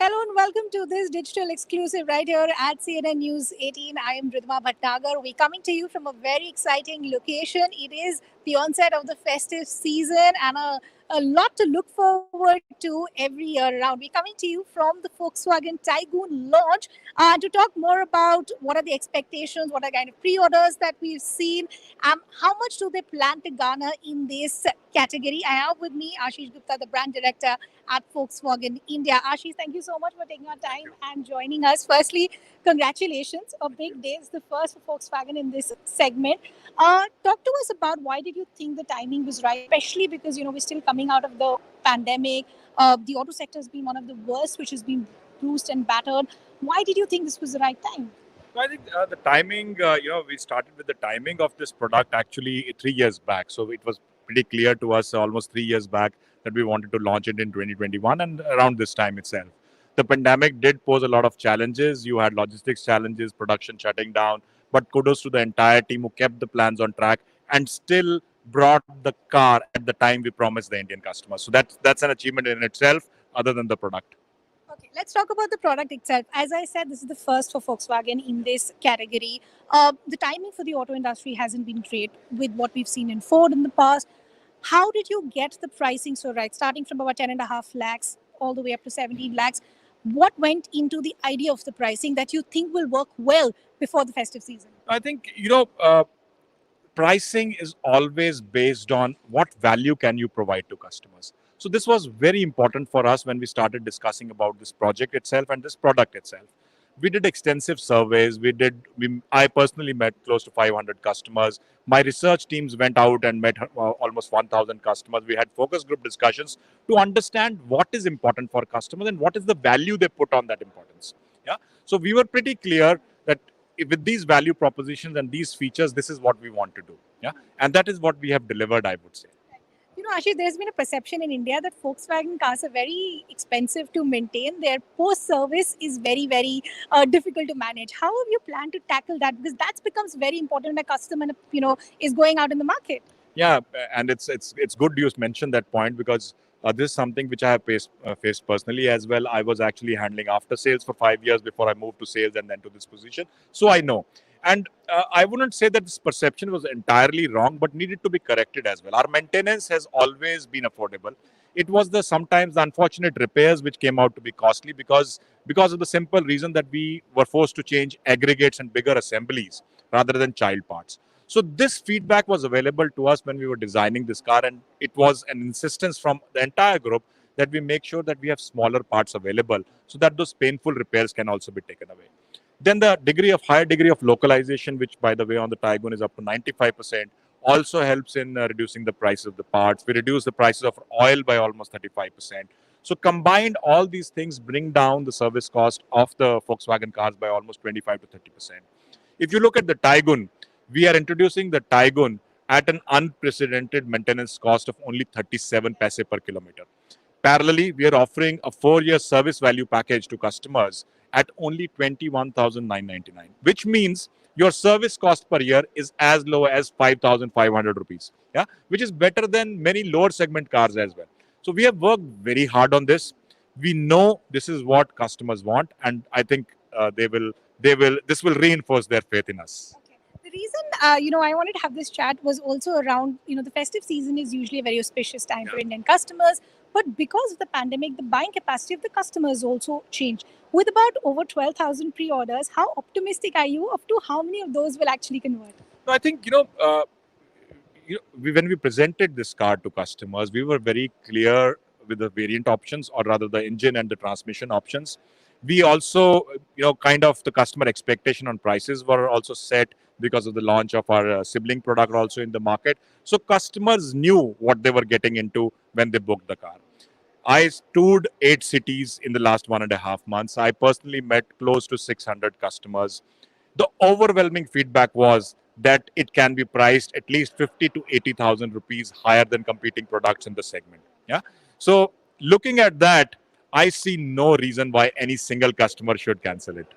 Hello and welcome to this digital exclusive right here at CNN News 18. I am Ridhima Bhatnagar. We're coming to you from a very exciting location. It is the onset of the festive season and a lot to look forward to every year around. We're coming to you from the Volkswagen Taigun launch to talk more about what are the expectations, what are kind of pre-orders that we've seen, how much do they plan to garner in this category. I have with me Ashish Gupta, the brand director at Volkswagen India. Ashish, thank you so much for taking our time and joining us. Firstly, congratulations. A big day. It's the first for Volkswagen in this segment. Talk to us about why did you think the timing was right, especially because, we're still coming out of the pandemic. The auto sector has been one of the worst, which has been bruised and battered. Why did you think this was the right time? I think the timing, we started with the timing of this product actually 3 years back. So it was pretty clear to us almost 3 years back that we wanted to launch it in 2021 and around this time itself. The pandemic did pose a lot of challenges. You had logistics challenges, production shutting down, but kudos to the entire team who kept the plans on track and still brought the car at the time we promised the Indian customers. So that's an achievement in itself other than the product. Okay, let's talk about the product itself. As I said, this is the first for Volkswagen in this category. The timing for the auto industry hasn't been great with what we've seen in Ford in the past. How did you get the pricing so right, starting from about 10.5 lakhs all the way up to 17 lakhs? What went into the idea of the pricing that you think will work well before the festive season? I think, pricing is always based on what value can you provide to customers. So this was very important for us when we started discussing about this project itself and this product itself. We did extensive surveys. I personally met close to 500 customers. My research teams went out and met almost 1,000 customers. We had focus group discussions to understand what is important for customers and what is the value they put on that importance. Yeah. So we were pretty clear that with these value propositions and these features, this is what we want to do. Yeah. And that is what we have delivered, I would say. Actually, there's been a perception in India that Volkswagen cars are very expensive to maintain. Their post-service is very, very difficult to manage. How have you planned to tackle that? Because that becomes very important when a customer, is going out in the market. Yeah, and it's good you mentioned that point because this is something which I have faced personally as well. I was actually handling after sales for 5 years before I moved to sales and then to this position. So I know. And I wouldn't say that this perception was entirely wrong, but needed to be corrected as well. Our maintenance has always been affordable. It was sometimes the unfortunate repairs which came out to be costly because of the simple reason that we were forced to change aggregates and bigger assemblies rather than child parts. So this feedback was available to us when we were designing this car, and it was an insistence from the entire group that we make sure that we have smaller parts available so that those painful repairs can also be taken away. Then the higher degree of localization, which by the way on the Taigun is up to 95%, also helps in reducing the price of the parts. We reduce the prices of oil by almost 35%. So combined, all these things bring down the service cost of the Volkswagen cars by almost 25 to 30%. If you look at the Taigun, we are introducing the Taigun at an unprecedented maintenance cost of only 37 paise per kilometer. Parallelly, we are offering a 4-year service value package to customers at only 21,999, which means your service cost per year is as low as 5,500 rupees, yeah, which is better than many lower segment cars as well. So we have worked very hard on this. We know this is what customers want, and I think this will reinforce their faith in us. The reason, I wanted to have this chat was also around, the festive season is usually a very auspicious time for Indian customers. But because of the pandemic, the buying capacity of the customers also changed. With about over 12,000 pre-orders, how optimistic are you up to how many of those will actually convert? No, I think, when we presented this car to customers, we were very clear with the variant options, or rather the engine and the transmission options. We also, kind of the customer expectation on prices were also set because of the launch of our sibling product also in the market. So customers knew what they were getting into when they booked the car. I toured 8 cities in the last 1.5 months. I personally met close to 600 customers. The overwhelming feedback was that it can be priced at least 50 to 80,000 rupees higher than competing products in the segment. Yeah. So looking at that, I see no reason why any single customer should cancel it.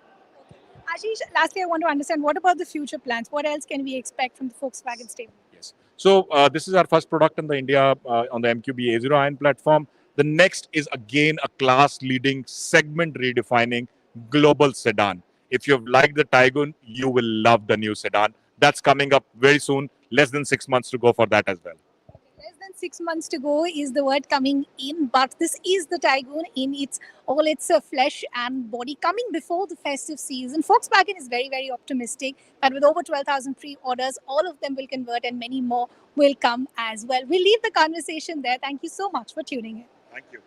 Ashish, lastly, I want to understand what about the future plans? What else can we expect from the Volkswagen stable? Yes. So this is our first product in the India on the MQB A0 Iron platform. The next is again a class-leading, segment-redefining global sedan. If you've liked the Taigun, you will love the new sedan. That's coming up very soon. Less than 6 months to go for that as well. Less than 6 months to go is the word coming in, but this is the Taigun in its flesh and body coming before the festive season. Volkswagen is very, very optimistic that with over 12,000 pre-orders, all of them will convert and many more will come as well. We'll leave the conversation there. Thank you so much for tuning in. Thank you.